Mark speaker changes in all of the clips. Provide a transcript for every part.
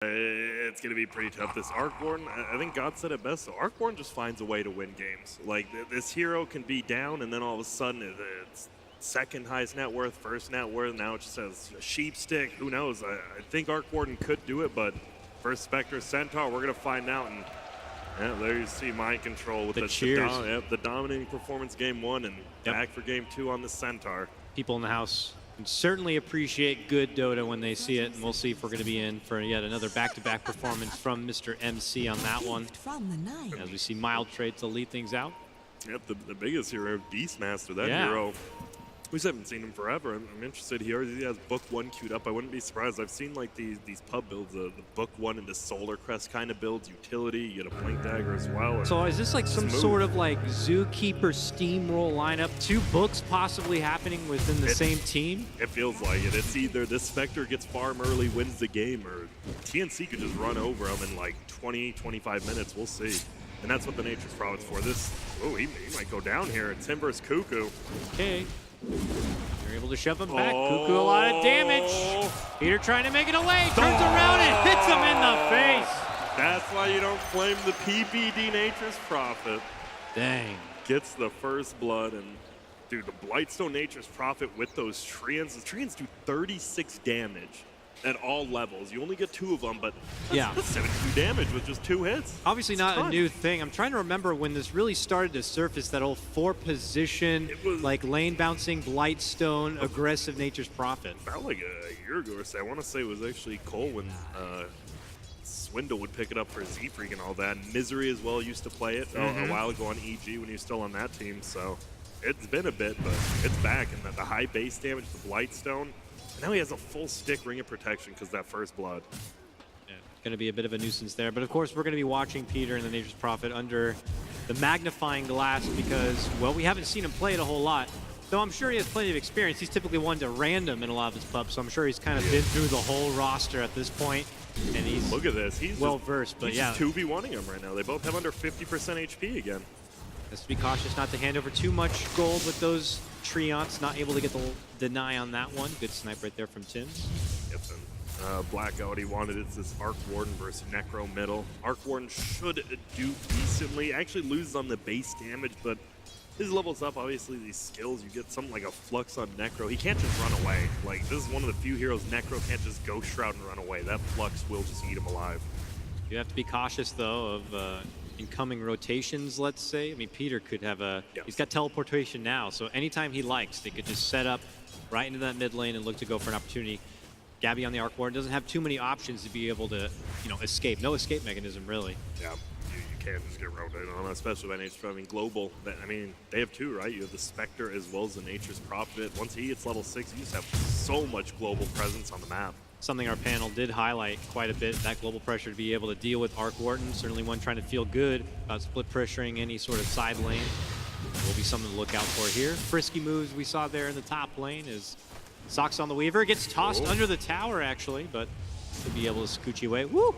Speaker 1: It's going to be pretty tough. This Arcborn, I think God said it best. So Arcborn just finds a way to win games. Like, this hero can be down, and then all of a sudden it's second highest net worth, first net worth. Now it just says a sheep stick. Who knows? I think Arcborn could do it, but first Spectre Centaur, we're going to find out. And yeah, there you see Mind Control with the dominating performance game 1 and back for game 2 on the Centaur.
Speaker 2: People in the house can certainly appreciate good Dota when they see it, and we'll see if we're going to be in for yet another back-to-back performance from Mr. MC on that one. As we see mild traits will lead things out.
Speaker 1: Yep, the biggest hero, Beastmaster, that hero. We just haven't seen him forever. I'm interested. He already has Book 1 queued up. I wouldn't be surprised. I've seen like these pub builds, the Book 1 into Solar Crest kind of builds, utility. You get a Blink Dagger as well.
Speaker 2: So is this like some sort of like Zookeeper Steamroll lineup? 2 books possibly happening within the same team?
Speaker 1: It feels like it. It's either this Spectre gets farm early, wins the game, or TNC could just run over him in like 20, 25 minutes. We'll see. And that's what the Nature's Prophet's for. This, oh, he might go down here. It's him versus Cuckoo.
Speaker 2: Okay. They're able to shove him back. Cuckoo, a lot of damage. Peter trying to make it away. Turns around and hits him in the face.
Speaker 1: That's why you don't claim the PPD Nature's Prophet.
Speaker 2: Dang.
Speaker 1: Gets the first blood. And, dude, the Blightstone Nature's Prophet with those Treants. The Treants do 36 damage at all levels. You only get 2 of them, but that's 72 damage with just 2 hits.
Speaker 2: Obviously not a new thing. I'm trying to remember when this really started to surface, that old 4-position, like lane bouncing, Blightstone, aggressive Nature's Prophet.
Speaker 1: About like a year ago or so. I want to say it was actually Cole when Swindle would pick it up for Z-Freak and all that. And Misery as well used to play it a while ago on EG when he was still on that team. So it's been a bit, but it's back. And the high base damage, the Blightstone. Now he has a full stick Ring of Protection because that first blood.
Speaker 2: Yeah, going to be a bit of a nuisance there. But of course, we're going to be watching Peter and the Nature's Prophet under the magnifying glass because, well, we haven't seen him play it a whole lot. Though I'm sure he has plenty of experience. He's typically one to random in a lot of his pubs, so I'm sure he's kind of been through the whole roster at this point. And he's
Speaker 1: look at this. He's
Speaker 2: well-versed, but
Speaker 1: he's just 2v1ing him right now. They both have under 50% HP again.
Speaker 2: Has to be cautious not to hand over too much gold with those Treants. Not able to get the deny on that one. Good snipe right there from Tims.
Speaker 1: Yep, and Blackout, he wanted it's this Arc Warden versus Necro middle. Arc Warden should do decently. Actually loses on the base damage, but his levels up, obviously these skills, you get something like a Flux on Necro. He can't just run away. Like, this is one of the few heroes Necro can't just Ghost Shroud and run away. That Flux will just eat him alive.
Speaker 2: You have to be cautious, though, of incoming rotations, let's say. I mean, Peter could have he's got teleportation now, so anytime he likes, they could just set up right into that mid lane and look to go for an opportunity. Gabby on the Arc Warden doesn't have too many options to be able to, escape. No escape mechanism, really.
Speaker 1: Yeah, you can't just get rotated on, especially by Nature's Prophet. I mean, Global, I mean, they have 2, right? You have the Spectre as well as the Nature's Prophet. Once he hits level 6, you just have so much global presence on the map.
Speaker 2: Something our panel did highlight quite a bit, that global pressure to be able to deal with Arc Warden. Certainly one trying to feel good about split pressuring any sort of side lane. Will be something to look out for here. Frisky moves we saw there in the top lane is Socks on the Weaver. Gets tossed under the tower, actually, but to be able to scooch away. Woo!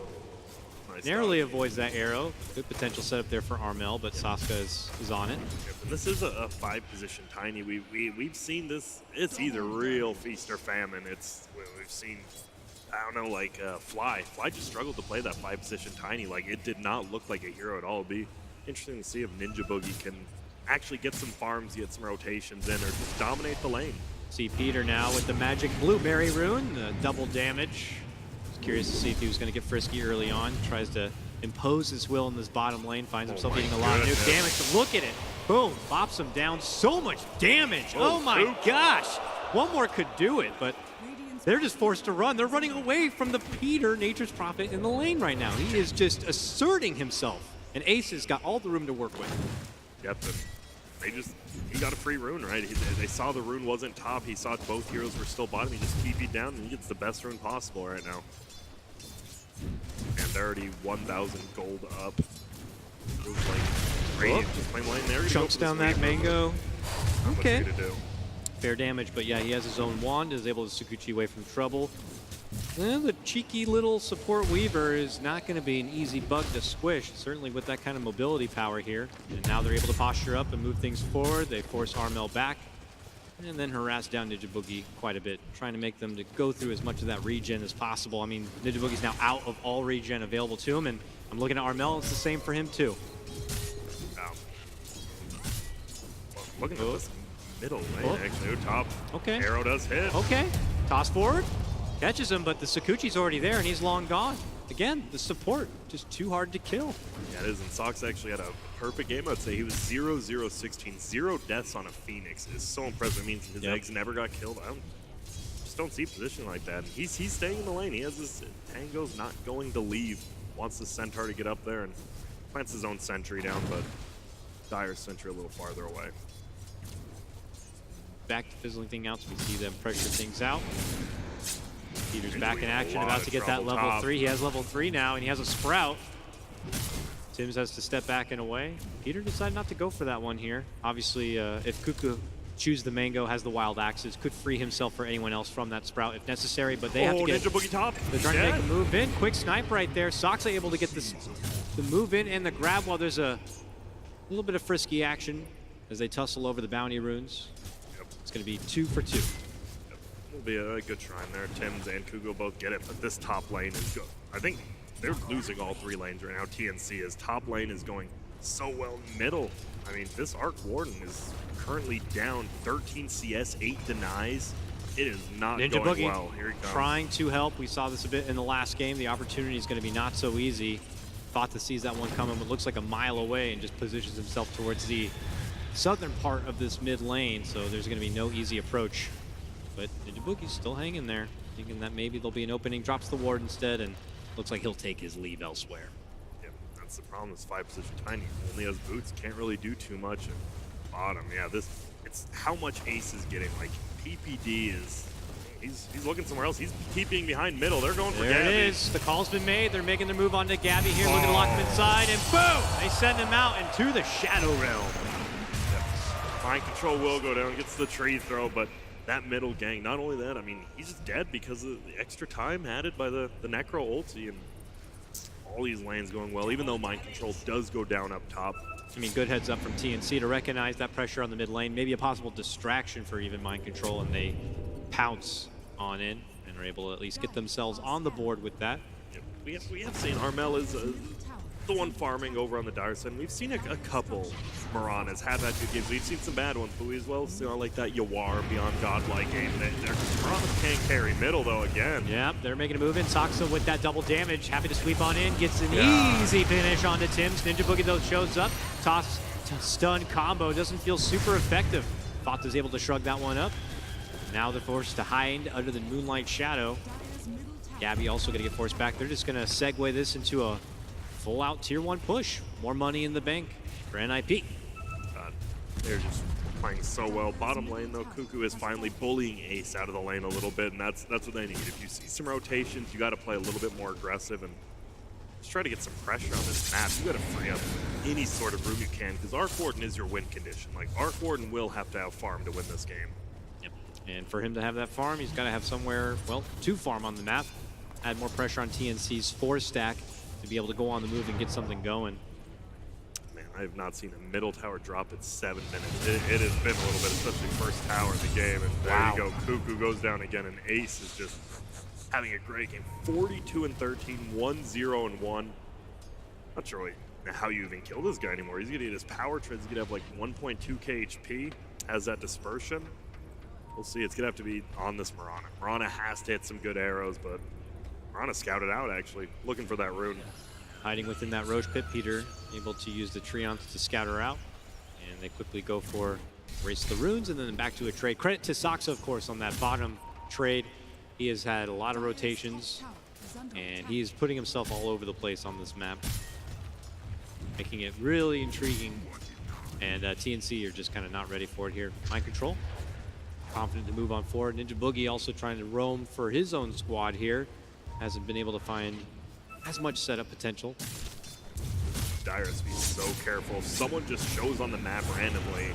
Speaker 2: Nice. Narrowly avoids that arrow. Good potential setup there for Armel, but Saska is on it.
Speaker 1: Yep, and this is a 5-position Tiny. We've seen this. It's either real feast or famine. We've seen, I don't know, like Fly. Fly just struggled to play that 5-position Tiny. Like, it did not look like a hero at all. It'd be interesting to see if Ninja Boogie can actually get some farms, get some rotations in, or just dominate the lane.
Speaker 2: See Peter now with the magic Blueberry Rune, the double damage. Just curious to see if he was going to get frisky early on. Tries to impose his will in this bottom lane, finds himself getting a lot of nuke damage. But look at it. Boom, bops him down. So much damage. Oh my gosh. One more could do it, but they're just forced to run. They're running away from the Peter Nature's Prophet in the lane right now. He is just asserting himself. And Ace has got all the room to work with.
Speaker 1: Yep, he got a free rune, right? They saw the rune wasn't top. He saw both heroes were still bottom. He just TP'd down, and he gets the best rune possible right now. And they're already 1,000 gold up. Looks like Radiant just playing lane there.
Speaker 2: Chunks down that Mango. Okay.
Speaker 1: To do.
Speaker 2: Fair damage, but yeah, he has his own wand, is able to Sakuchi away from trouble. The cheeky little support Weaver is not going to be an easy bug to squish, certainly with that kind of mobility power here. And now they're able to posture up and move things forward. They force Armel back. and then harass down Ninja Boogie quite a bit, trying to make them to go through as much of that regen as possible. I mean, Ninja Boogie's now out of all regen available to him, and I'm looking at Armel, it's the same for him too.
Speaker 1: Wow. Well, looking at this middle lane, actually, top.
Speaker 2: Okay.
Speaker 1: Arrow does hit.
Speaker 2: Okay, toss forward, catches him, but the Sakuchi's already there and he's long gone. Again, the support, just too hard to kill.
Speaker 1: Yeah, it is, and Sox actually had a perfect game. I'd say he was 0-0-16. 0 deaths on a Phoenix is so impressive. It means his eggs never got killed. I just don't see position like that. He's staying in the lane. He has his Tango's not going to leave. Wants the Centaur to get up there and plants his own sentry down, but Dire's sentry a little farther away.
Speaker 2: Back to fizzling things out, so we see them pressure things out. Peter's back in action, about to get that level 3. He has level 3 now, and he has a Sprout. Tims has to step back and away. Peter decided not to go for that one here. Obviously, if Kuku chooses the Mango, has the Wild Axes, could free himself or anyone else from that Sprout if necessary, but they have to get...
Speaker 1: Ninja Boogie top.
Speaker 2: They're trying to make a move in. Quick snipe right there. Soxa able to get this, the move in and the grab while there's a little bit of frisky action as they tussle over the bounty runes. It's going to be 2 for 2.
Speaker 1: It'll be a good shrine there. Tims and Kugo both get it, but this top lane is good. I think they're losing all 3 lanes right now. TNC is top lane is going so well middle. I mean, this Arc Warden is currently down 13 CS, 8 denies. It is not
Speaker 2: Ninja
Speaker 1: going
Speaker 2: Boogie
Speaker 1: well. Here he comes.
Speaker 2: Trying to help. We saw this a bit in the last game. The opportunity is going to be not so easy. Thought to seize that one coming, but looks like a mile away and just positions himself towards the southern part of this mid lane, so there's going to be no easy approach. But Ninja Boogie's still hanging there, thinking that maybe there'll be an opening. Drops the ward instead, and looks like he'll take his leave elsewhere.
Speaker 1: Yeah, that's the problem. This 5 position tiny only has boots, can't really do too much. And bottom, yeah, it's how much Ace is getting. Like PPD is, he's looking somewhere else. He's keeping behind middle. They're going for Gabby.
Speaker 2: There it is. The call's been made. They're making their move onto Gabby here. Looking to lock him inside, and boom! They send him out into the Shadow Realm.
Speaker 1: Mind control will go down, gets the tree throw, but that middle gang, not only that, I mean, he's just dead because of the extra time added by the Necro ulti, and all these lanes going well, even though mind control does go down up top.
Speaker 2: I mean, good heads up from TNC to recognize that pressure on the mid lane, maybe a possible distraction for even mind control, and they pounce on in and are able to at least get themselves on the board with that.
Speaker 1: Yeah, we have seen Armel is the one farming over on the Dire side. We've seen a couple Miranas have had good games. We've seen some bad ones, but we as well see like that Yawar Beyond Godlike game. Miranas can't carry middle though again.
Speaker 2: Yeah, they're making a move in. Soxa with that double damage, happy to sweep on in, gets an easy finish onto Tims. Ninja Boogie though shows up, toss stun combo, doesn't feel super effective. Thought was able to shrug that one up. Now they're forced to hide under the Moonlight Shadow. Gabby also gonna get forced back. They're just gonna segue this into a full-out Tier 1 push. More money in the bank for NIP.
Speaker 1: They're just playing so well. Bottom lane, though, Kuku is finally bullying Ace out of the lane a little bit, and that's what they need. If you see some rotations, you got to play a little bit more aggressive and just try to get some pressure on this map. You got to free up any sort of room you can, because Arc Warden is your win condition. Like, Arc Warden will have to have farm to win this game.
Speaker 2: Yep. And for him to have that farm, he's got to have somewhere, well, to farm on the map. Add more pressure on TNC's 4-stack. To be able to go on the move and get something going.
Speaker 1: Man, I have not seen a middle tower drop at 7 minutes. It has been a little bit, especially first tower of the game. And there you go, Kuku goes down again, and Ace is just having a great game. 42-13, 1-0-1. Not sure how you even kill this guy anymore. He's gonna get his power treads. He's gonna have like 1.2k HP. Has that dispersion. We'll see. It's gonna have to be on this Mirana. Mirana has to hit some good arrows, but Mirana scouted out, actually, looking for that rune.
Speaker 2: Hiding within that Roche pit, Peter able to use the Treants to scout her out. And they quickly go for race the runes and then back to a trade. Credit to Soxa, of course, on that bottom trade. He has had a lot of rotations, and he is putting himself all over the place on this map, making it really intriguing. And TNC are just kind of not ready for it here. Mind control, confident to move on forward. Ninja Boogie also trying to roam for his own squad here. Hasn't been able to find as much setup potential.
Speaker 1: Dire has to be so careful. If someone just shows on the map randomly,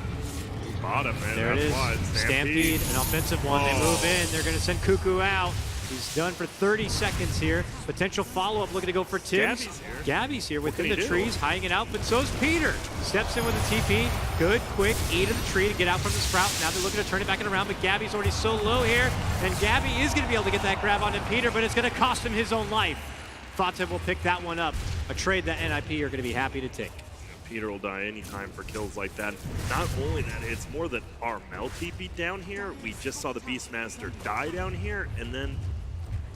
Speaker 1: bottom, man.
Speaker 2: There it is.
Speaker 1: Why.
Speaker 2: Stampede, an offensive one. They move in. They're going to send Kuku out. He's done for 30 seconds here. Potential follow-up looking to go for Tibbs. Gabby's here within the trees, hiding it out, but so's Peter. Steps in with a TP. Good, quick, E to the tree to get out from the Sprout. Now they're looking to turn it back around, but Gabby's already so low here, and Gabby is going to be able to get that grab onto Peter, but it's going to cost him his own life. Fata will pick that one up. A trade that NIP are going to be happy to take.
Speaker 1: Peter will die anytime for kills like that. Not only that, it's more that Armel TP'd down here. We just saw the Beastmaster die down here, and then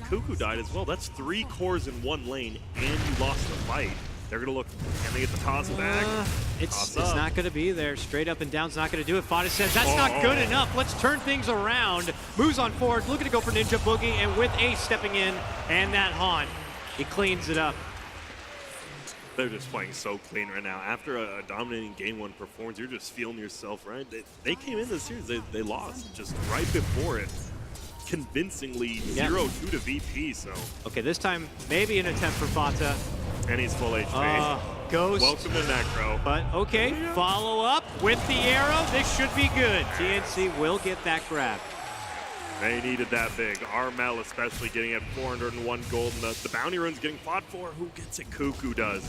Speaker 1: KUKU died as well. That's 3 cores in one lane, and you lost the fight. They're going to look, can they get the toss back?
Speaker 2: It's not going to be there. Straight up and down's not going to do it. Fata says, that's not good enough. Let's turn things around. Moves on forward, looking to go for Ninja Boogie, and with Ace stepping in, and that haunt, he cleans it up.
Speaker 1: They're just playing so clean right now. After a dominating Game 1 performance, you're just feeling yourself, right? They came in this series, they lost just right before it. Convincingly 0-2 to VP, so.
Speaker 2: Okay, this time maybe an attempt for Fata.
Speaker 1: And he's full HP.
Speaker 2: Ghost.
Speaker 1: Welcome to Necro.
Speaker 2: But okay, follow up with the arrow. This should be good. TNC will get that grab.
Speaker 1: They needed that big. Armel especially getting at 401 gold, and the bounty run's getting fought for. Who gets it? KUKU does.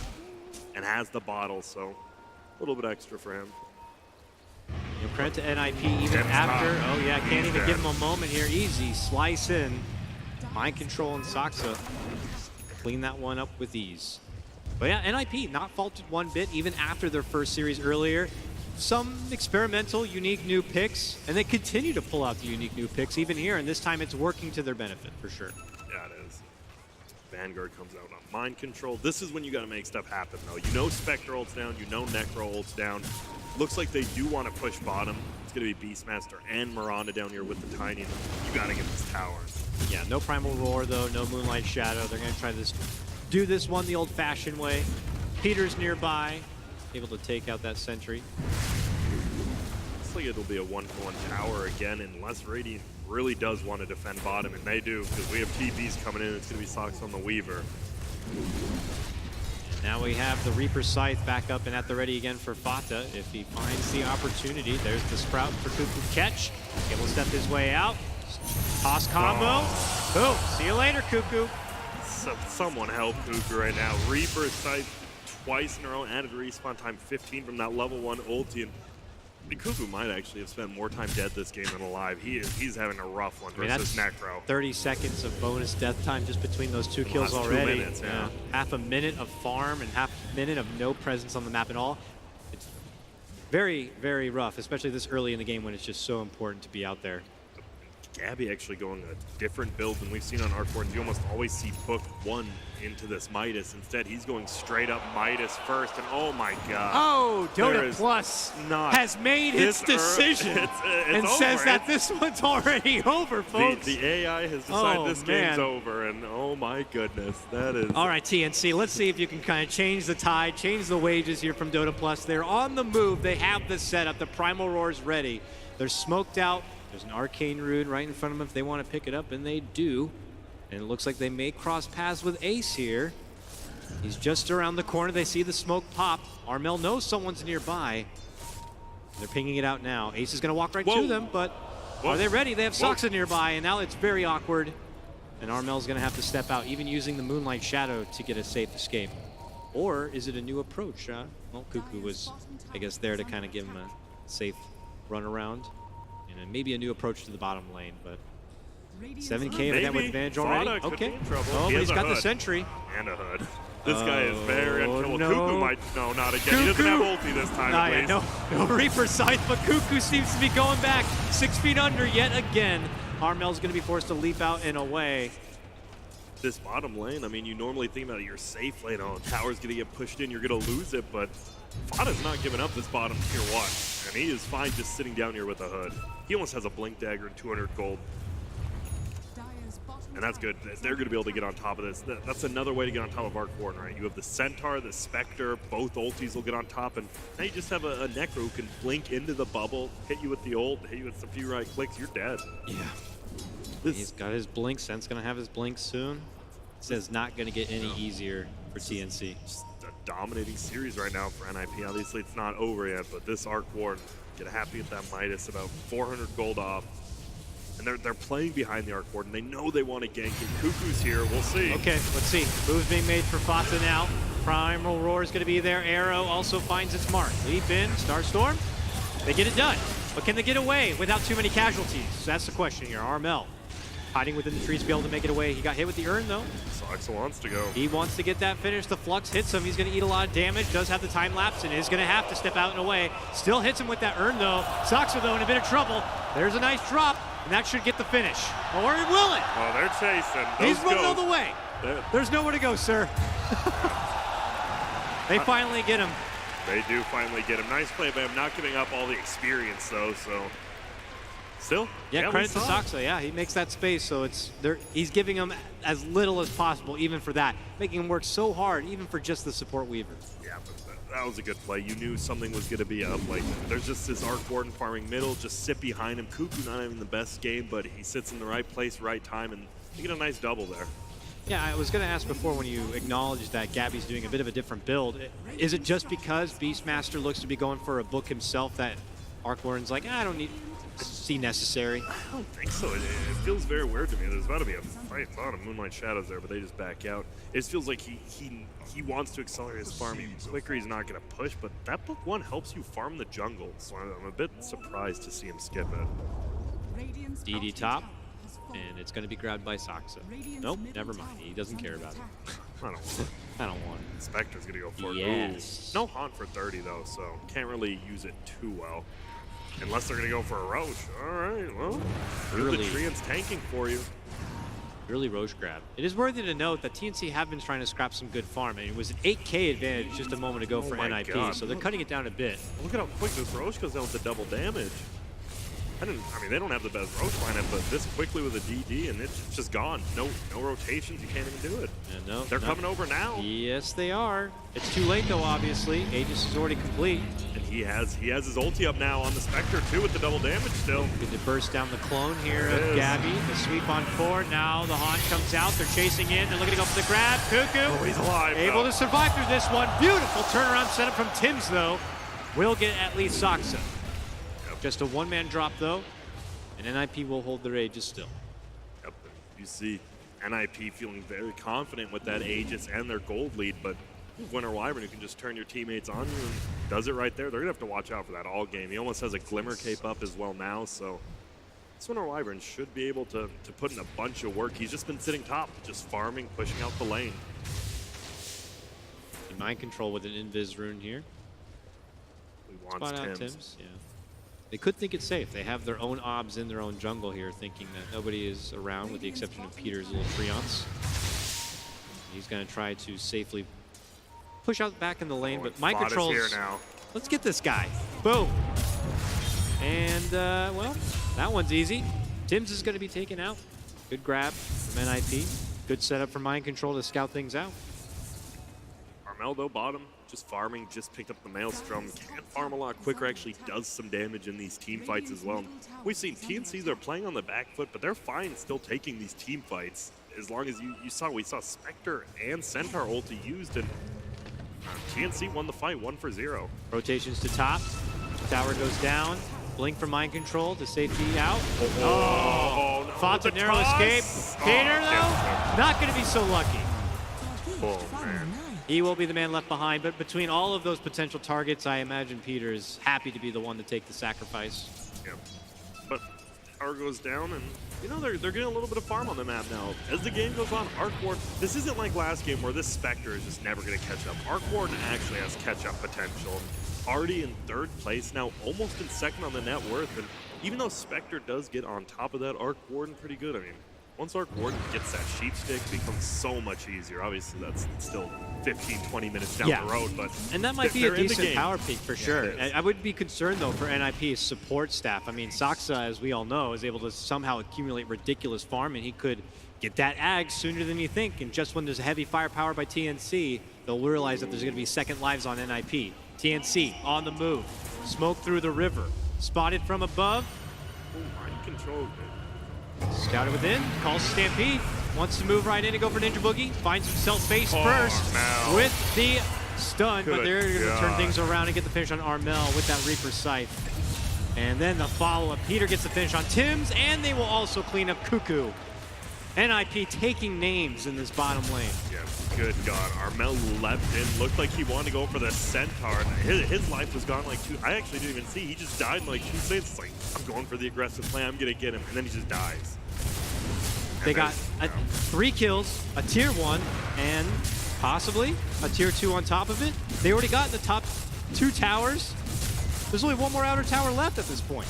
Speaker 1: And has the bottle, so a little bit extra for him.
Speaker 2: Credit to NIP even after. Oh yeah, can't even give him a moment here. Easy, slice in. Mind control and Saksa. Clean that one up with ease. But yeah, NIP not faulted one bit even after their first series earlier. Some experimental, unique new picks, and they continue to pull out the unique new picks even here, and this time it's working to their benefit for sure.
Speaker 1: Yeah, it is. Vanguard comes out on mind control. This is when you got to make stuff happen, though. You know Spectre ults down, you know Necro ults down. Looks like they do want to push bottom. It's going to be Beastmaster and Miranda down here with the Tiny. You got to get this tower.
Speaker 2: Yeah, no Primal Roar, though, no Moonlight Shadow. They're going to try this, do this one the old-fashioned way. Peter's nearby, able to take out that sentry.
Speaker 1: Looks like it'll be a 1-for-1 tower again, unless Radiant really does want to defend bottom, and they do, because we have TPs coming in. It's going to be Sox on the Weaver.
Speaker 2: Now we have the Reaper Scythe back up and at the ready again for Fata if he finds the opportunity. There's the Sprout for KUKU catch. Able to step his way out. Toss combo. Boom. See you later, KUKU.
Speaker 1: Someone help KUKU right now. Reaper Scythe twice in a row, added respawn time 15 from that level 1 ulti. And KUKU might actually have spent more time dead this game than alive. He's having a rough one versus Necro.
Speaker 2: 30 seconds of bonus death time just between those 2 kills already.
Speaker 1: 2 minutes, yeah.
Speaker 2: Half a minute of farm and half a minute of no presence on the map at all. It's very, very rough, especially this early in the game when it's just so important to be out there.
Speaker 1: Gabby actually going a different build than we've seen on Arcboard. You almost always see Book 1 into this Midas. Instead, he's going straight up Midas first, and oh my god.
Speaker 2: Oh, Dota Plus has made its decision and says that this one's already over, folks.
Speaker 1: The AI has decided this game's over, and oh my goodness, that is...
Speaker 2: All right, TNC, let's see if you can kind of change the tide, change the wages here from Dota Plus. They're on the move. They have the setup. The Primal Roar's ready. They're smoked out. There's an Arcane Rune right in front of them if they want to pick it up, and they do. And it looks like they may cross paths with Ace here. He's just around the corner. They see the smoke pop. Armel knows someone's nearby. They're pinging it out now. Ace is going to walk right to them, but are they ready? They have Soxa nearby, and now it's very awkward. And Armel's going to have to step out, even using the Moonlight Shadow to get a safe escape. Or is it a new approach? Well, KUKU was, I guess, there to kind of give him a safe run around. And maybe a new approach to the bottom lane, but 7K of that with advantage already. Okay. Oh, but he's got the sentry.
Speaker 1: And a hood. This guy is very unkillable. No. KUKU might, no, not again. He doesn't have ulti this time, at least.
Speaker 2: No Reaper Scythe, but KUKU seems to be going back 6 feet under yet again. Armel's going to be forced to leap out and away.
Speaker 1: This bottom lane, I mean, you normally think about your safe lane. Oh, tower's going to get pushed in, you're going to lose it, but Fata's not giving up this bottom tier 1. And he is fine just sitting down here with a hood. He almost has a Blink Dagger and 200 gold. And that's good. They're going to be able to get on top of this. That's another way to get on top of Arcborn, right? You have the Centaur, the Spectre, both ultis will get on top, and now you just have a Necro who can blink into the bubble, hit you with the ult, hit you with a few right clicks, you're dead.
Speaker 2: Yeah. He's got his blink. Sen's going to have his blink soon. This is not going to get any easier for TNC.
Speaker 1: Just a dominating series right now for NIP. Obviously, it's not over yet, but this Arcborn, get happy with that Midas, about 400 gold off. And they're playing behind the arc warden. They know they want to gank, and Cuckoo's here. We'll see.
Speaker 2: Okay, let's see. Moves being made for Fata now. Primal Roar is going to be there. Arrow also finds its mark. Leap in, Starstorm. They get it done. But can they get away without too many casualties? That's the question here. Armel hiding within the trees to be able to make it away. He got hit with the urn, though.
Speaker 1: Soxa wants to go.
Speaker 2: He wants to get that finish. The Flux hits him. He's going to eat a lot of damage. Does have the time lapse and is going to have to step out and away. Still hits him with that urn, though. Soxa, though, in a bit of trouble. There's a nice drop, and that should get the finish. Or it will it.
Speaker 1: Oh, they're chasing.
Speaker 2: He's running all the way. There's nowhere to go, sir. They finally get him.
Speaker 1: They do finally get him. Nice play by him, not giving up all the experience, though, so... Still,
Speaker 2: yeah, credit to Soxa. Yeah, he makes that space, so he's giving him as little as possible, even for that, making him work so hard, even for just the support weaver.
Speaker 1: Yeah, but that was a good play. You knew something was going to be up. Like, there's just this Arc Warden farming middle, just sit behind him. Cuckoo not having the best game, but he sits in the right place, right time, and you get a nice double there.
Speaker 2: Yeah, I was going to ask before when you acknowledged that Gabby's doing a bit of a different build. Is it just because Beastmaster looks to be going for a book himself that Arc Warden's like, I don't need... see necessary?
Speaker 1: I don't think so. It feels very weird to me. There's about to be a fight. A lot of Moonlight Shadows there, but they just back out. It just feels like he wants to accelerate his farming. Quicker, he's not going to push, but that book 1 helps you farm the jungle, so I'm a bit surprised to see him skip it.
Speaker 2: DD top, and it's going to be grabbed by Soxa. Nope, never mind. He doesn't care about it. I don't want it.
Speaker 1: Spectre's going to go for it.
Speaker 2: Yes.
Speaker 1: Ooh. No haunt for 30, though, so can't really use it too well. Unless they're going to go for a Roche. All right, well, the Treant's tanking for you.
Speaker 2: Early Roche grab. It is worthy to note that TNC have been trying to scrap some good farm, and it was an 8K advantage just a moment ago for NIP,
Speaker 1: God.
Speaker 2: so they're cutting it down a bit.
Speaker 1: Look at how quick this Roche goes down with the double damage. I mean, they don't have the best Roche lineup, but this quickly with a DD, and it's just gone. No rotations, you can't even do it.
Speaker 2: No,
Speaker 1: they're coming over now.
Speaker 2: Yes, they are. It's too late, though, obviously. Aegis is already complete.
Speaker 1: And he has his ulti up now on the Spectre, too, with the double damage still.
Speaker 2: Good to burst down the clone here of Gabby. The sweep on 4. Now the Haunt comes out. They're chasing in. They're looking to go for the grab. Cuckoo.
Speaker 1: Oh, he's alive,
Speaker 2: able to survive through this one. Beautiful turnaround setup from Tims, though. Will get at least Soxa. Yep. Just a one-man drop, though. And NIP will hold their Aegis still.
Speaker 1: Yep. You see NIP feeling very confident with that Aegis and their gold lead, but Winter Wyvern, who can just turn your teammates on you and does it right there. They're going to have to watch out for that all game. He almost has a Glimmer Cape up as well now, so this Winter Wyvern should be able to put in a bunch of work. He's just been sitting top, just farming, pushing out the lane.
Speaker 2: And mind control with an Invis rune here.
Speaker 1: He wants
Speaker 2: Tims. Yeah. They could think it's safe. They have their own obs in their own jungle here, thinking that nobody is around with the exception of Peter's little Treants. He's going to try to safely push out back in the lane, but mind controls.
Speaker 1: Here now.
Speaker 2: Let's get this guy. Boom. And, well, that one's easy. Tims is going to be taken out. Good grab from NIP. Good setup for mind control to scout things out.
Speaker 1: Armeldo bottom. Just farming, just picked up the Maelstrom. Can't farm a lot quicker, actually does some damage in these team fights as well. We've seen TNC, they're playing on the back foot, but they're fine still taking these team fights. As long as we saw Spectre and Centaur ulti used, and TNC won the fight 1-for-0.
Speaker 2: Rotations to top. Tower goes down. Blink for mind control to safety out.
Speaker 1: Oh, no.
Speaker 2: Fata narrow escape. Peter, though, not going to be so lucky.
Speaker 1: Oh, man.
Speaker 2: He will be the man left behind, but between all of those potential targets, I imagine Peter is happy to be the one to take the sacrifice.
Speaker 1: Yeah. But Tower goes down, and you know they're getting a little bit of farm on the map now. As the game goes on, Arc Warden, this isn't like last game where this Spectre is just never going to catch up. Arc Warden actually has catch-up potential. Already in 3rd place, now almost in 2nd on the net worth, and even though Spectre does get on top of that, Arc Warden pretty good. I mean, once Arc Warden gets that sheep stick, it becomes so much easier. Obviously, that's still 15-20 minutes down the road, but
Speaker 2: and that might be a decent power peak for sure. I would be concerned though for NIP's support staff. I mean, Soxa, as we all know, is able to somehow accumulate ridiculous farm, and he could get that ag sooner than you think. And just when there's a heavy firepower by TNC, they'll realize that there's going to be second lives on NIP. TNC on the move, smoke through the river, spotted from above.
Speaker 1: Oh, mind control.
Speaker 2: Scouted within, calls Stampede, wants to move right in and go for Ninja Boogie, finds himself face first with the stun, but they're going to turn things around and get the finish on Armel with that Reaper Scythe. And then the follow-up. Peter gets the finish on Tim's, and they will also clean up Cuckoo. NIP taking names in this bottom lane.
Speaker 1: Yeah, good God. Armel leapt in, looked like he wanted to go for the Centaur. His life was gone like 2. I actually didn't even see. He just died in like 2 seconds. It's like, I'm going for the aggressive play. I'm going to get him. And then he just dies.
Speaker 2: They got 3 kills, a tier 1, and possibly a tier 2 on top of it. They already got the top 2 towers. There's only 1 more outer tower left at this point.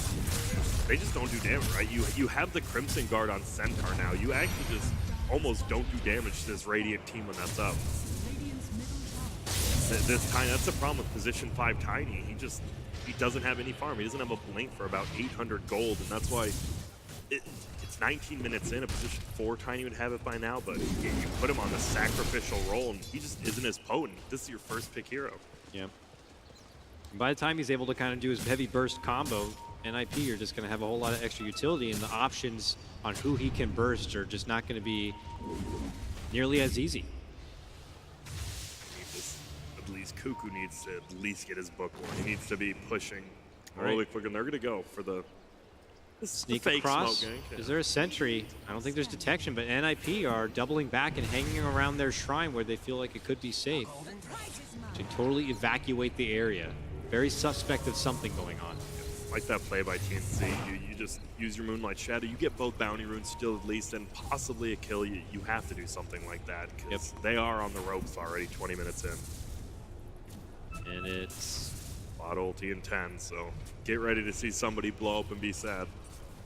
Speaker 1: They just don't do damage, right? You have the Crimson Guard on Centaur now. You actually just almost don't do damage to this Radiant team when that's up. This Tiny, that's the problem with position 5 Tiny. He doesn't have any farm. He doesn't have a blink for about 800 gold, and that's why it's 19 minutes in. A position 4 Tiny would have it by now, but you put him on the sacrificial role, and he just isn't as potent. This is your first pick hero.
Speaker 2: Yeah. And by the time he's able to kind of do his heavy burst combo, NIP are just going to have a whole lot of extra utility, and the options on who he can burst are just not going to be nearly as easy.
Speaker 1: At least Cuckoo needs to at least get his book one. He needs to be pushing
Speaker 2: Right.
Speaker 1: really quick, and they're going to go for the
Speaker 2: Sneak
Speaker 1: fake
Speaker 2: across.
Speaker 1: smoke gank.
Speaker 2: Is there a sentry? I don't think there's detection, but NIP are doubling back and hanging around their shrine where they feel like it could be safe to totally evacuate the area. Very suspect of something going on.
Speaker 1: Like that play by TNC, you just use your Moonlight Shadow, you get both bounty runes still at least, and possibly a kill. You have to do something like that, because they are on the ropes already 20 minutes in.
Speaker 2: And it's
Speaker 1: Bot ulti in 10, so get ready to see somebody blow up and be sad.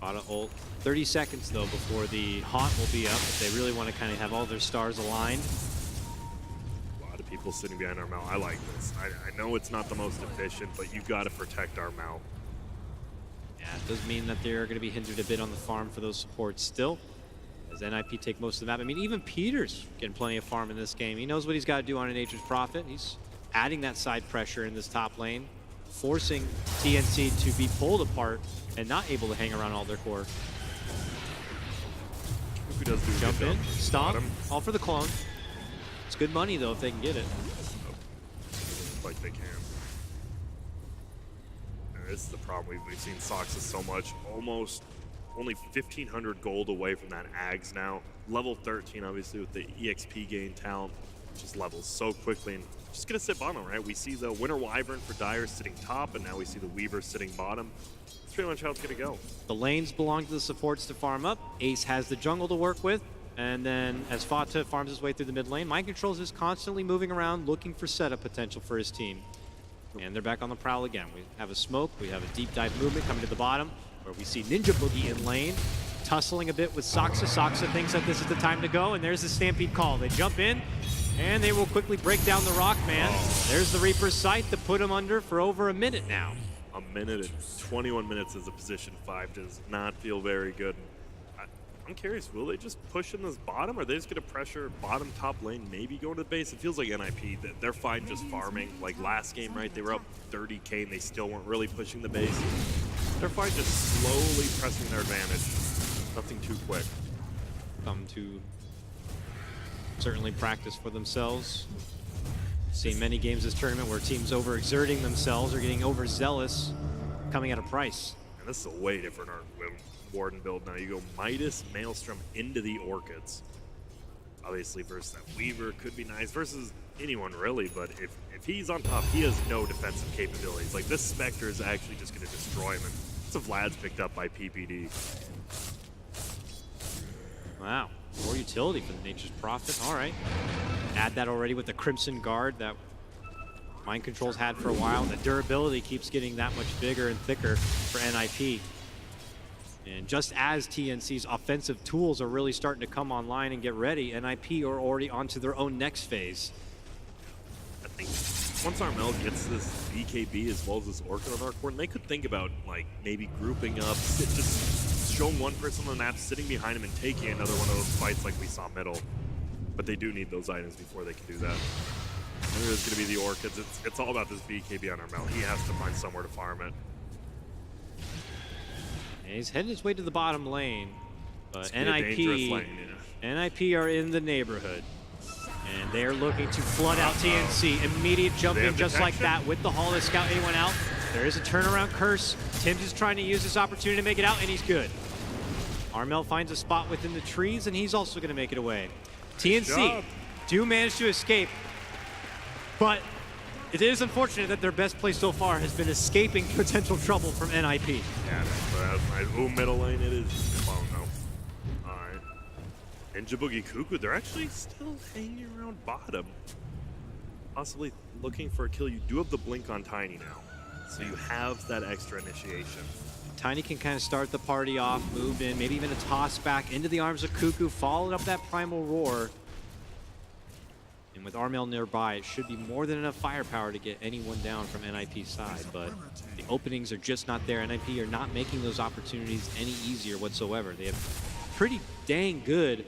Speaker 2: Bada ult. 30 seconds though before the haunt will be up if they really want to kind of have all their stars aligned.
Speaker 1: A lot of people sitting behind Armel. I like this. I know it's not the most efficient, but you've got to protect Armel.
Speaker 2: Yeah, it does mean that they're going to be hindered a bit on the farm for those supports still, as NIP take most of the map. I mean, even Peter's getting plenty of farm in this game. He knows what he's got to do on a Nature's Prophet. He's adding that side pressure in this top lane, forcing TNC to be pulled apart and not able to hang around all their core.
Speaker 1: Who does do
Speaker 2: Jump in, stomp,
Speaker 1: bottom.
Speaker 2: all for the clone. It's good money though if they can get it.
Speaker 1: Like they can. This is the problem. We've seen Soxa so much. Almost only 1,500 gold away from that Ags now. Level 13, obviously, with the EXP gain talent, just levels so quickly. And just going to sit bottom, right? We see the Winter Wyvern for Dire sitting top, and now we see the Weaver sitting bottom. That's pretty much how it's going to go.
Speaker 2: The lanes belong to the supports to farm up. Ace has the jungle to work with. And then as Fata farms his way through the mid lane, Mind Controls is constantly moving around, looking for setup potential for his team. And they're back on the prowl again. We have a smoke, we have a deep dive movement coming to the bottom, where we see Ninja Boogie in lane, tussling a bit with Soxa. Soxa thinks that this is the time to go, and there's the Stampede call. They jump in, and they will quickly break down the Rock Man. There's the Reaper's Sight to put him under for over a minute now.
Speaker 1: A minute and 21 minutes as a position 5 does not feel very good. I'm curious, will they just push in this bottom? Or are they just going to pressure bottom top lane, maybe go to the base? It feels like NIP, they're fine just farming. Like last game, right? They were up 30k and they still weren't really pushing the base. They're fine just slowly pressing their advantage. Nothing too quick.
Speaker 2: Come to certainly practice for themselves. Seen many games this tournament where teams overexerting themselves or getting overzealous, coming at a price.
Speaker 1: And this is a way different Warden build now. You go Midas, Maelstrom into the Orchids. Obviously versus that Weaver could be nice, versus anyone really, but if he's on top, he has no defensive capabilities. Like this Spectre is actually just going to destroy him, and it's a Vlad's picked up by PPD.
Speaker 2: Wow, more utility for the Nature's Prophet. All right. Add that already with the Crimson Guard that Mind Control's had for a while, and the durability keeps getting that much bigger and thicker for NIP. And just as TNC's offensive tools are really starting to come online and get ready, NIP are already onto their own next phase.
Speaker 1: I think once Armel gets this BKB as well as this Orchid on our court, they could think about like maybe grouping up, just showing one person on the map, sitting behind him and taking another one of those fights like we saw middle. But they do need those items before they can do that. Maybe it's going to be the Orchids. It's all about this BKB on Armel. He has to find somewhere to farm it.
Speaker 2: And he's heading his way to the bottom lane, but
Speaker 1: NIP
Speaker 2: NIP are in the neighborhood, and they are looking to flood out TNC. Immediate jump in just like that with the Holo Scout. Anyone out? There is a turnaround curse. Tim's is trying to use this opportunity to make it out, and he's good. Armel finds a spot within the trees, and he's also going to make it away. TNC do manage to escape, but it is unfortunate that their best play so far has been escaping potential trouble from NIP.
Speaker 1: Yeah, that's nice. Ooh, middle lane it is. Oh, no. All right. And Jaboogie Cuckoo, they're actually still hanging around bottom. Possibly looking for a kill. You do have the blink on Tiny now, so you have that extra initiation.
Speaker 2: Tiny can kind of start the party off, move in, maybe even a toss back into the arms of Cuckoo, followed up that primal roar. And with Armel nearby, it should be more than enough firepower to get anyone down from NIP's side, but the openings are just not there. NIP are not making those opportunities any easier whatsoever. They have pretty dang good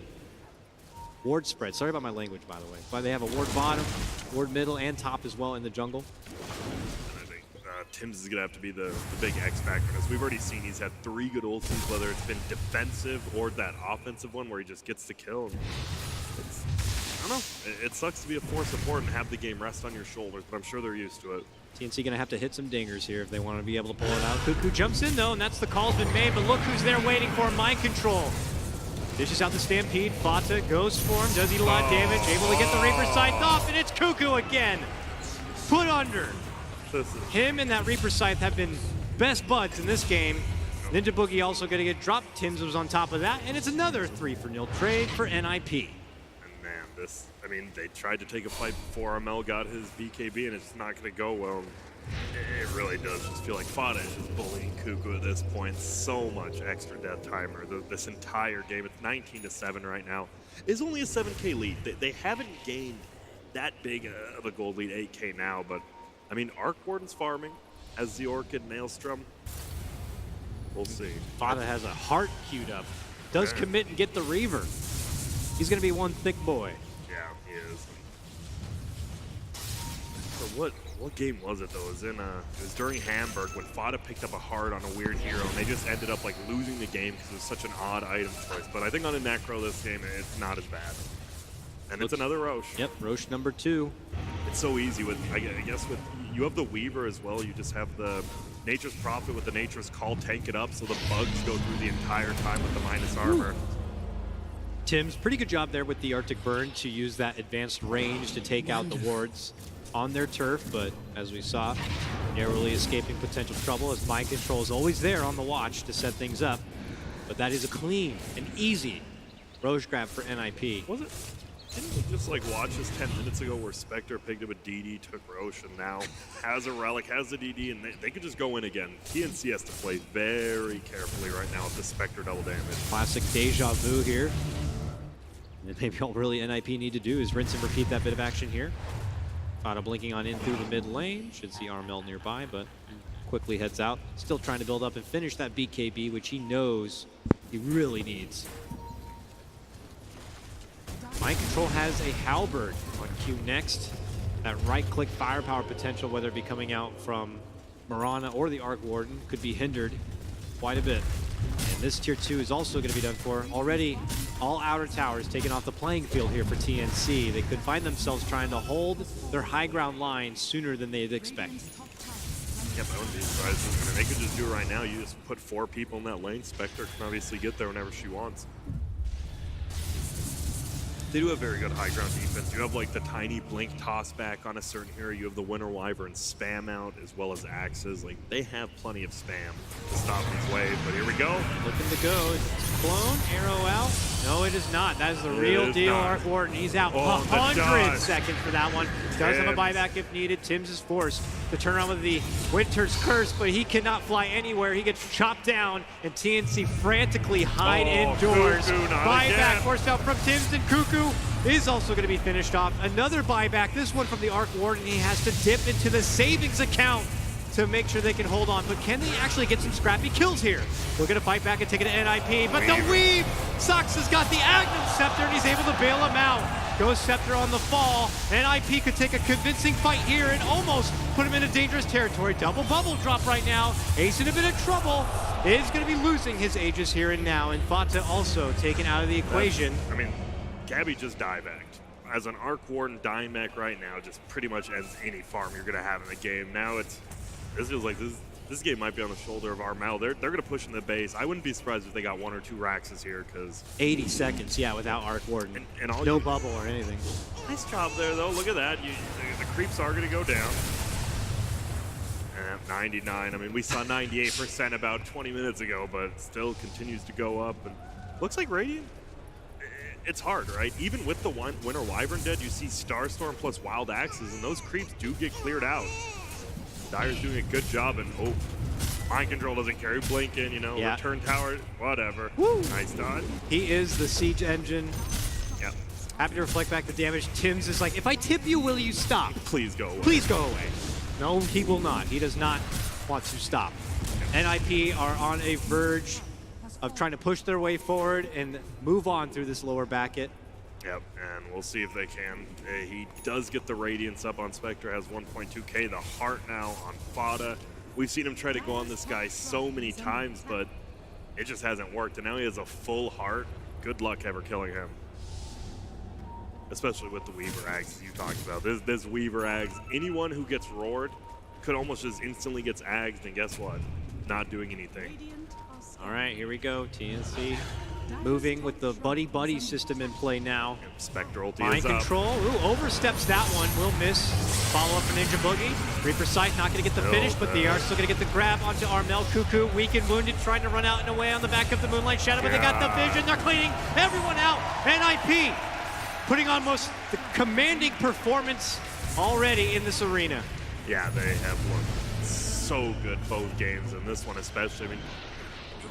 Speaker 2: ward spread. Sorry about my language, by the way. But they have a ward bottom, ward middle, and top as well in the jungle.
Speaker 1: Tim's is going to have to be the big X factor. As we've already seen, he's had 3 good ultis, whether it's been defensive or that offensive one where he just gets the kill. I don't know. It sucks to be a 4 support and have the game rest on your shoulders, but I'm sure they're used to it.
Speaker 2: TNC going to have to hit some dingers here if they want to be able to pull it out. Cuckoo jumps in, though, and that's the call's been made, but look who's there waiting for him. Mind control. Dishes out the Stampede. Fata goes for him, does eat a lot of damage, able to get the Reaper Scythe off, and it's Cuckoo again. Put under. Him and that Reaper Scythe have been best buds in this game. Ninja Boogie also going to get dropped. Tim's was on top of that, and it's another 3-for-0 trade for NIP.
Speaker 1: And man, I mean, they tried to take a fight before Armel got his BKB, and it's not going to go well. It really does just feel like Fata is just bullying Cuckoo at this point. So much extra death timer. This entire game, it's 19-7 right now. Is only a 7K lead. They haven't gained that big of a gold lead, 8K now, but I mean, Arc Warden's farming as the Orchid Maelstrom. We'll see.
Speaker 2: Fata has a heart queued up. Does commit and get the Reaver. He's going to be one thick boy.
Speaker 1: Yeah, he is. So what game was it though? It was during Hamburg when Fata picked up a heart on a weird hero, and they just ended up like losing the game because it was such an odd item choice. But I think on a Necro this game, it's not as bad. And it's another Roche.
Speaker 2: Yep, Roche number 2.
Speaker 1: It's so easy with, I guess, with you have the Weaver as well. You just have the Nature's Prophet with the Nature's Call tank it up, so the bugs go through the entire time with the minus armor.
Speaker 2: Tim's pretty good job there with the Arctic Burn to use that advanced range to take out the wards on their turf, but as we saw, narrowly escaping potential trouble as Mind Control is always there on the watch to set things up. But that is a clean and easy Roche grab for NIP.
Speaker 1: Was it? Didn't we just like watch this 10 minutes ago where Spectre picked up a DD, took Roche, and now has a Relic, has a DD, and they could just go in again. TNC has to play very carefully right now with the Spectre double damage.
Speaker 2: Classic deja vu here. And maybe all really NIP need to do is rinse and repeat that bit of action here. Fata blinking on in through the mid lane. Should see Armel nearby, but quickly heads out. Still trying to build up and finish that BKB, which he knows he really needs. Mind Control has a Halberd on Q next. That right-click firepower potential, whether it be coming out from Mirana or the Arc Warden, could be hindered quite a bit. And this tier 2 is also going to be done for. Already, all outer towers taken off the playing field here for TNC. They could find themselves trying to hold their high ground line sooner than they'd expect.
Speaker 1: Yeah, I wouldn't be surprised. I mean, they could just do it right now. You just put 4 people in that lane. Spectre can obviously get there whenever she wants. They do have very good high ground defense. You have like the tiny blink toss back on a certain hero. You have the Winter Wyvern spam out as well as axes. Like they have plenty of spam to stop these waves. But here we go.
Speaker 2: Looking to go. Is it clone? Arrow out? No, it is not. That is the real deal. Arc Warden. He's out 100 seconds for that one. Does have a buyback if needed. Tim's is forced to turn around with the Winter's Curse, but he cannot fly anywhere. He gets chopped down, and TNC frantically hide indoors. Buyback forced out from Tim's, and Cuckoo is also going to be finished off. Another buyback, this one from the Arc Warden. He has to dip into the savings account to make sure they can hold on. But can they actually get some scrappy kills here? We're going to fight back and take it to NIP, but the weave! Sox has got the Agnum Scepter, and he's able to bail him out. Goes Scepter on the fall. NIP could take a convincing fight here and almost put him into dangerous territory. Double bubble drop right now. Ace in a bit of trouble. Is going to be losing his Aegis here and now, and Fata also taken out of the equation.
Speaker 1: I mean, Gabby just die-backed. As an Arc Warden dying back right now just pretty much ends any farm you're going to have in the game. Now it's This feels like this game might be on the shoulder of Armel. They're going to push in the base. I wouldn't be surprised if they got 1 or 2 Raxes here because
Speaker 2: 80 seconds, yeah, without Arc Warden.
Speaker 1: And all
Speaker 2: no bubble or anything.
Speaker 1: Nice job there, though. Look at that. The creeps are going to go down. And 99. I mean, we saw 98% about 20 minutes ago, but it still continues to go up. And looks like Radiant, it's hard, right? Even with the Winter Wyvern dead, you see Starstorm plus Wild Axes, and those creeps do get cleared out. Dire's doing a good job, and Mind Control doesn't carry Blinken, you know, Return Tower, whatever.
Speaker 2: Woo.
Speaker 1: Nice dodge.
Speaker 2: He is the siege engine.
Speaker 1: Yep.
Speaker 2: Happy to reflect back the damage. Tim's is like, if I tip you, will you stop?
Speaker 1: Please go away.
Speaker 2: Please go away. No, he will not. He does not want to stop. NIP are on a verge of trying to push their way forward and move on through this lower bracket.
Speaker 1: Yep, and we'll see if they can. He does get the Radiance up on Spectre, has 1.2k. The Heart now on Fada. We've seen him try to go on this guy so many times, but it just hasn't worked. And now he has a full Heart. Good luck ever killing him. Especially with the Weaver Ags you talked about. This Weaver Ags, anyone who gets roared could almost just instantly gets Agsed, and guess what? Not doing anything.
Speaker 2: All right, here we go. TNC moving with the buddy-buddy system in play now.
Speaker 1: Spectre ulti
Speaker 2: Mind
Speaker 1: is up.
Speaker 2: Control. Ooh, oversteps that one. Will miss. Follow up from Ninja Boogie. Reaper Sight not going to get the finish, but they are still going to get the grab onto Armel. Cuckoo, weak and wounded, trying to run out and away on the back of the Moonlight Shadow, but they got the vision. They're cleaning everyone out. NIP putting on most the commanding performance already in this arena.
Speaker 1: Yeah, they have looked so good both games, and this one especially. I mean,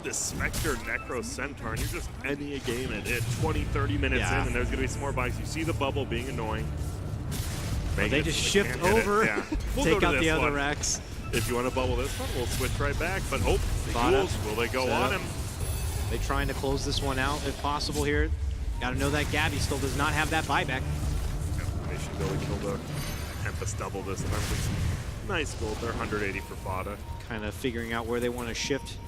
Speaker 1: this Spectre Necro Centaur, and you're just ending a game at 20, 30 minutes in, and there's going to be some more bikes. You see the bubble being annoying.
Speaker 2: They just shift over,
Speaker 1: we'll
Speaker 2: take
Speaker 1: go
Speaker 2: out the other
Speaker 1: one.
Speaker 2: racks.
Speaker 1: If you want to bubble this one, we'll switch right back. But the ghouls, will they go on him?
Speaker 2: They trying to close this one out if possible here. Got to know that Gabby still does not have that buyback.
Speaker 1: They should go and kill the Tempest double this time. It's nice gold. They're 180 for Fada.
Speaker 2: Kind of figuring out where they want to shift.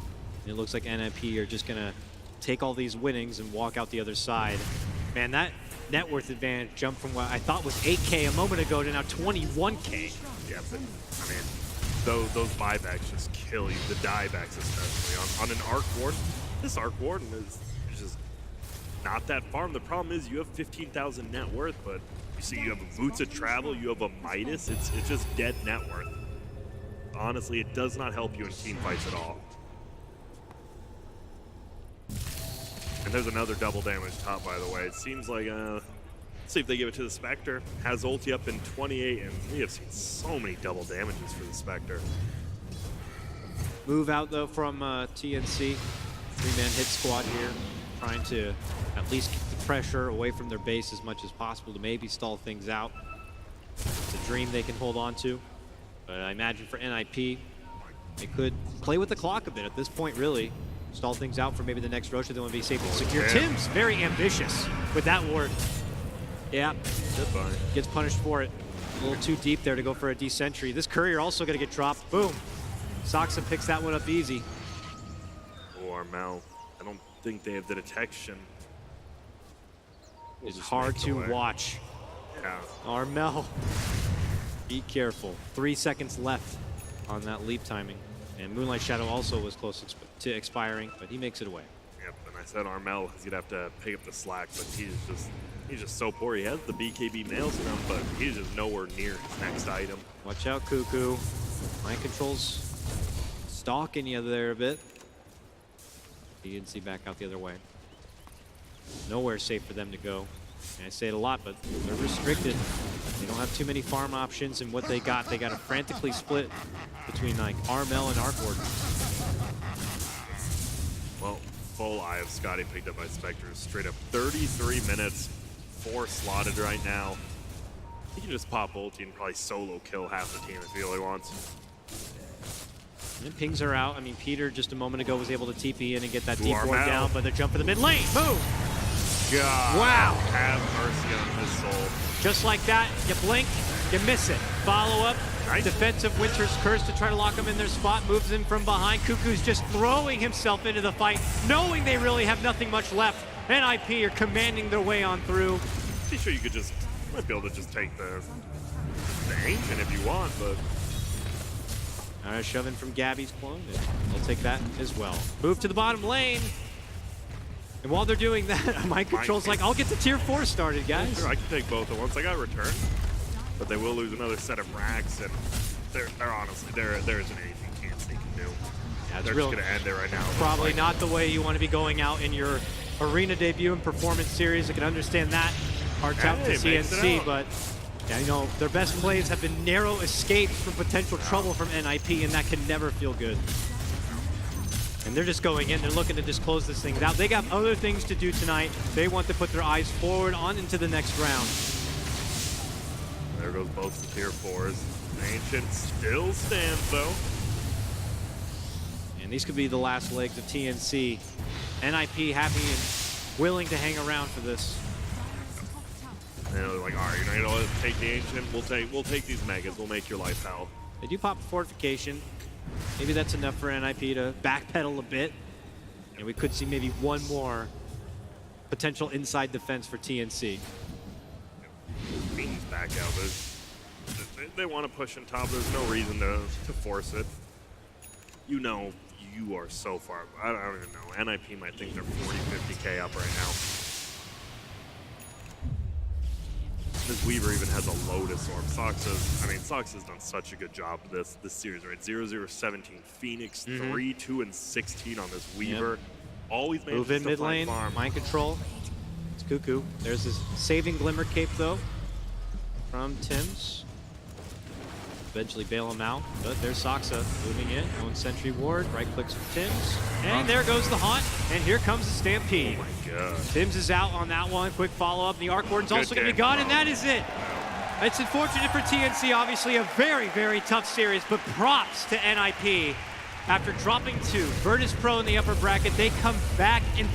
Speaker 2: It looks like NIP are just going to take all these winnings and walk out the other side. Man, that net worth advantage jumped from what I thought was 8K a moment ago to now 21K.
Speaker 1: Yeah, but, I mean, those buybacks just kill you. The diebacks especially. On an Arc Warden, this Arc Warden is just not that farm. The problem is you have 15,000 net worth, but you see you have a Boots of Travel, you have a Midas. It's just dead net worth. Honestly, it does not help you in team fights at all. And there's another double damage top, by the way. It seems like, let's see if they give it to the Spectre. Has ulti up in 28, and we have seen so many double damages for the Spectre.
Speaker 2: Move out, though, from TNC. 3-man hit squad here, trying to at least keep the pressure away from their base as much as possible to maybe stall things out. It's a dream they can hold on to. But I imagine for NIP, they could play with the clock a bit at this point, really. Stall things out for maybe the next Rocha. They want to be safe and secure.
Speaker 1: Yeah.
Speaker 2: Tim's very ambitious with that ward. Yeah,
Speaker 1: Goodbye.
Speaker 2: gets punished for it. A little too deep there to go for a D-Sentry. This courier also going to get dropped. Boom. Soxa picks that one up easy.
Speaker 1: Oh, Armel. I don't think they have the detection. We'll
Speaker 2: It's
Speaker 1: just
Speaker 2: hard
Speaker 1: make
Speaker 2: to
Speaker 1: the way.
Speaker 2: watch.
Speaker 1: Yeah.
Speaker 2: Armel, be careful. 3 seconds left on that leap timing. And Moonlight Shadow also was close to expiring, but he makes it away.
Speaker 1: Yep, and I said Armel is gonna have to pick up the slack, but he's just so poor. He has the BKB nails in him, but he's just nowhere near his next item.
Speaker 2: Watch out, Cuckoo. Mind Control's stalking you there a bit. TNC back out the other way. Nowhere safe for them to go. And I say it a lot, but they're restricted. They don't have too many farm options, and what they got to frantically split between like Armel and Arc Warden.
Speaker 1: Well, full Eye of Scotty picked up by Spectre. Straight up 33 minutes, 4 slotted right now. He can just pop ulti and probably solo kill half the team if he really wants.
Speaker 2: And pings are out. I mean, Peter just a moment ago was able to TP in and get that deep ward
Speaker 1: Armel.
Speaker 2: down, but the jump for the mid lane. Boom!
Speaker 1: God,
Speaker 2: Wow.
Speaker 1: have mercy on his soul.
Speaker 2: Just like that, you blink, you miss it. Follow up,
Speaker 1: Nice.
Speaker 2: defensive Winter's Curse to try to lock him in their spot, moves in from behind. Cuckoo's just throwing himself into the fight, knowing they really have nothing much left. NIP are commanding their way on through.
Speaker 1: Pretty sure you could just, might be able to just take the Ancient if you want, but
Speaker 2: All right, shoving from Gabby's clone. They'll take that as well. Move to the bottom lane. And while they're doing that, Mind Control's like, I'll get the tier 4 started, guys.
Speaker 1: Sure, I can take both at once. I got return, but they will lose another set of racks, and they're honestly, there isn't anything TNC can do.
Speaker 2: Yeah,
Speaker 1: they're just going to end it right now.
Speaker 2: Probably not the way you want to be going out in your arena debut and performance series. I can understand that. Hearts out to TNC, but yeah, you know, their best plays have been narrow escapes from potential trouble from NIP, and that can never feel good. And they're just going in, they're looking to just close this thing out. They got other things to do tonight. They want to put their eyes forward on into the next round.
Speaker 1: There goes both the tier 4s. Ancient still stands though.
Speaker 2: And these could be the last legs of TNC. NIP happy and willing to hang around for this.
Speaker 1: And they're like, all right, you know what? Take the Ancient. We'll take these megas. We'll make your life hell.
Speaker 2: They do pop a fortification. Maybe that's enough for NIP to backpedal a bit. And we could see maybe one more potential inside defense for TNC.
Speaker 1: Beans back out. They want to push on top. There's no reason to force it. You know, you are so far. I don't even know. NIP might think they're 40, 50K up right now. This Weaver even has a Lotus Orb. Sox has done such a good job this series, right? 0-0-17 Phoenix, 3-2-16 on this Weaver. Yep. Always manages
Speaker 2: move in
Speaker 1: to
Speaker 2: mid lane,
Speaker 1: farm.
Speaker 2: Mind Control. It's Cuckoo. There's his saving Glimmer Cape though from Tims. Eventually bail him out, but there's Soxa moving in. Own Sentry Ward, right clicks for Tims. And there goes the Haunt, and here comes the Stampede.
Speaker 1: Oh my god.
Speaker 2: Tims is out on that one. Quick follow-up. The Arc Warden's also going to be gone, and that is it. It's unfortunate for TNC, obviously a very, very tough series, but props to NIP. After dropping 2, Virtus Pro in the upper bracket, they come back and